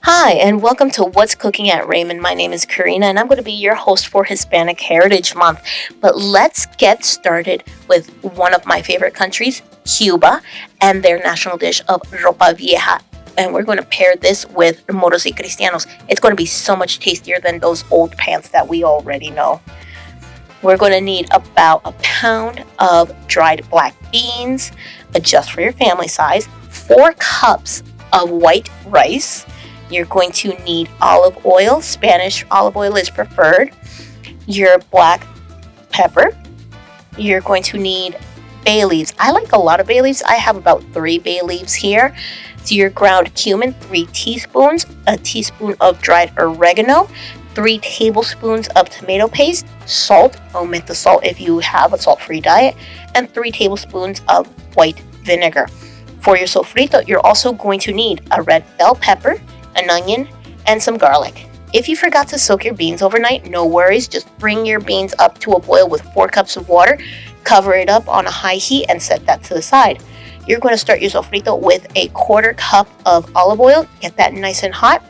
Hi, and welcome to What's Cooking at Raymond. My name is Karina, and I'm going to be your host for Hispanic Heritage Month. But let's get started with one of my favorite countries, Cuba, and their national dish of Ropa Vieja. And we're going to pair this with Moros y Cristianos. It's going to be so much tastier than those old pans that we already know. We're going to need about a pound of dried black beans, adjust for your family size, 4 cups of white rice. You're going to need olive oil. Spanish olive oil is preferred. Your black pepper. You're going to need bay leaves. I like a lot of bay leaves. I have about 3 bay leaves here. So your ground cumin, 3 teaspoons, a teaspoon of dried oregano, 3 tablespoons of tomato paste, salt, omit the salt if you have a salt-free diet, and 3 tablespoons of white vinegar. For your sofrito, you're also going to need a red bell pepper, an onion, and some garlic. If you forgot to soak your beans overnight, no worries. Just bring your beans up to a boil with 4 cups of water, cover it up on a high heat, and set that to the side. You're going to start your sofrito with a 1/4 cup of olive oil. Get that nice and hot,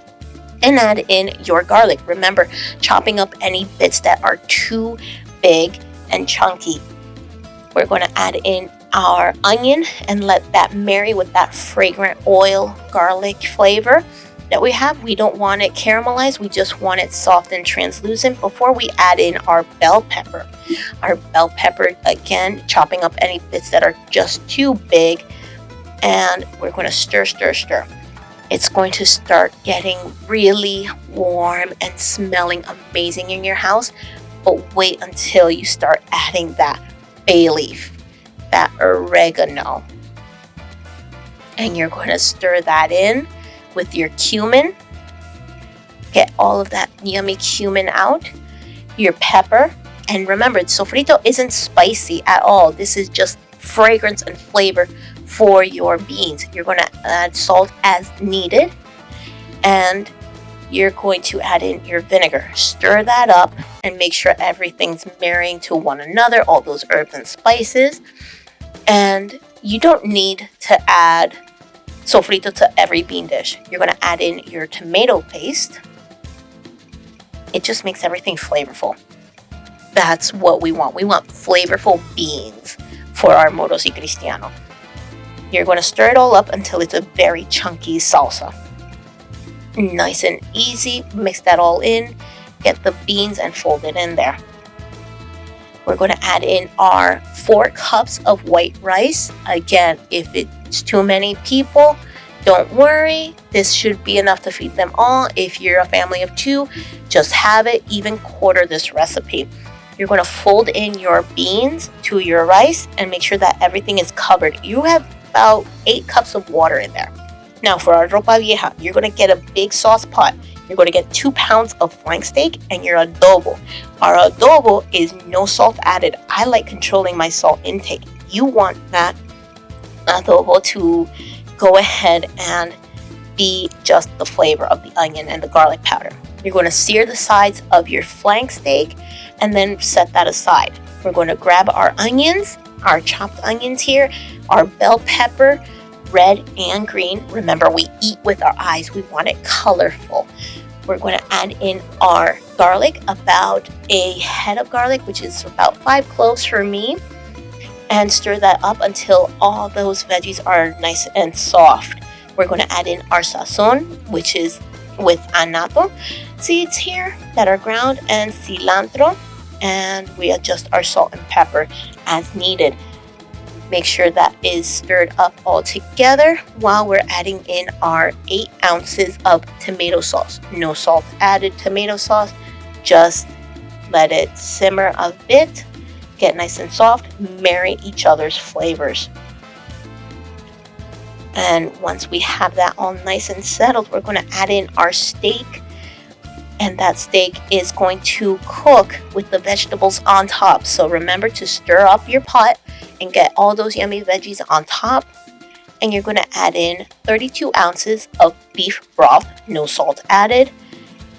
and add in your garlic. Remember, chopping up any bits that are too big and chunky. We're going to add in our onion and let that marry with that fragrant oil garlic flavor that we have. We don't want it caramelized, we just want it soft and translucent before we add in our bell pepper. Our bell pepper, again, chopping up any bits that are just too big, and we're going to stir. It's going to start getting really warm and smelling amazing in your house, but wait until you start adding that bay leaf, that oregano, and you're going to stir that in with your cumin. Get all of that yummy cumin out, your pepper, and remember, sofrito isn't spicy at all. This is just fragrance and flavor for your beans. You're going to add salt as needed, and you're going to add in your vinegar. Stir that up and make sure everything's marrying to one another, all those herbs and spices. And you don't need to add sofrito to every bean dish. You're going to add in your tomato paste. It just makes everything flavorful. That's what we want. We want flavorful beans for our Moros y Cristiano. You're going to stir it all up until it's a very chunky salsa. Nice and easy. Mix that all in. Get the beans and fold it in there. We're going to add in our 4 cups of white rice. Again, if it's too many people, don't worry. This should be enough to feed them all. If you're a family of 2, just have it. Even quarter this recipe. You're going to fold in your beans to your rice and make sure that everything is covered. You have about 8 cups of water in there. Now for our ropa vieja, you're going to get a big sauce pot. You're going to get 2 pounds of flank steak and your adobo. Our adobo is no salt added. I like controlling my salt intake. You want that adobo to go ahead and be just the flavor of the onion and the garlic powder. You're going to sear the sides of your flank steak and then set that aside. We're going to grab our onions, our chopped onions here, our bell pepper, red and green. Remember, we eat with our eyes. We want it colorful. We're going to add in our garlic, about a head of garlic, which is about 5 cloves for me, and stir that up until all those veggies are nice and soft. We're going to add in our sazon, which is with annatto seeds here that are ground, and cilantro, and we adjust our salt and pepper as needed. Make sure that is stirred up all together while we're adding in our 8 ounces of tomato sauce. No salt added tomato sauce. Just let it simmer a bit, get nice and soft, marry each other's flavors. And once we have that all nice and settled, we're going to add in our steak. And that steak is going to cook with the vegetables on top. So remember to stir up your pot and get all those yummy veggies on top. And you're going to add in 32 ounces of beef broth, no salt added,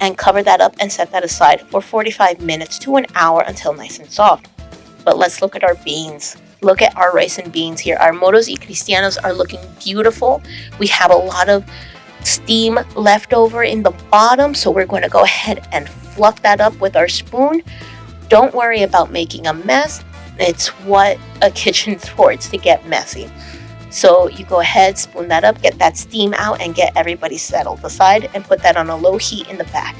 and cover that up and set that aside for 45 minutes to an hour until nice and soft. But let's look at our beans. Look at our rice and beans here. Our Moros y Cristianos are looking beautiful. We have a lot of steam left over in the bottom, so we're going to go ahead and fluff that up with our spoon. Don't worry about making a mess. It's what a kitchen's for, it's to get messy. So you go ahead, spoon that up, get that steam out, and get everybody settled aside and put that on a low heat in the back.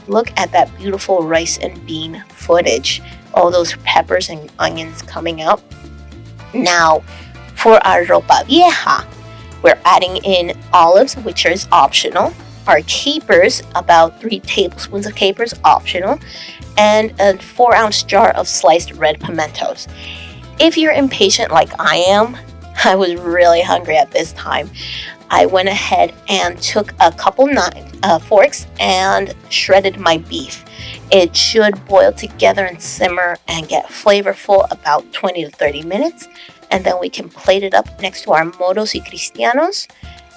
Look at that beautiful rice and bean footage. All those peppers and onions coming out. Now, for our ropa vieja, we're adding in olives, which is optional. Our capers, about 3 tablespoons of capers, optional. And a 4-ounce jar of sliced red pimentos. If you're impatient like I am, I was really hungry at this time. I went ahead and took a couple forks and shredded my beef. It should boil together and simmer and get flavorful about 20 to 30 minutes. And then we can plate it up next to our Moros y Cristianos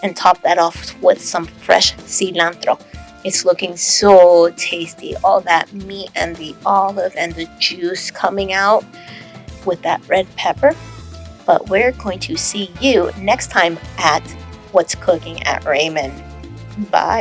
and top that off with some fresh cilantro. It's looking so tasty. All that meat and the olive and the juice coming out with that red pepper. But we're going to see you next time at What's Cooking at Raymond. Bye.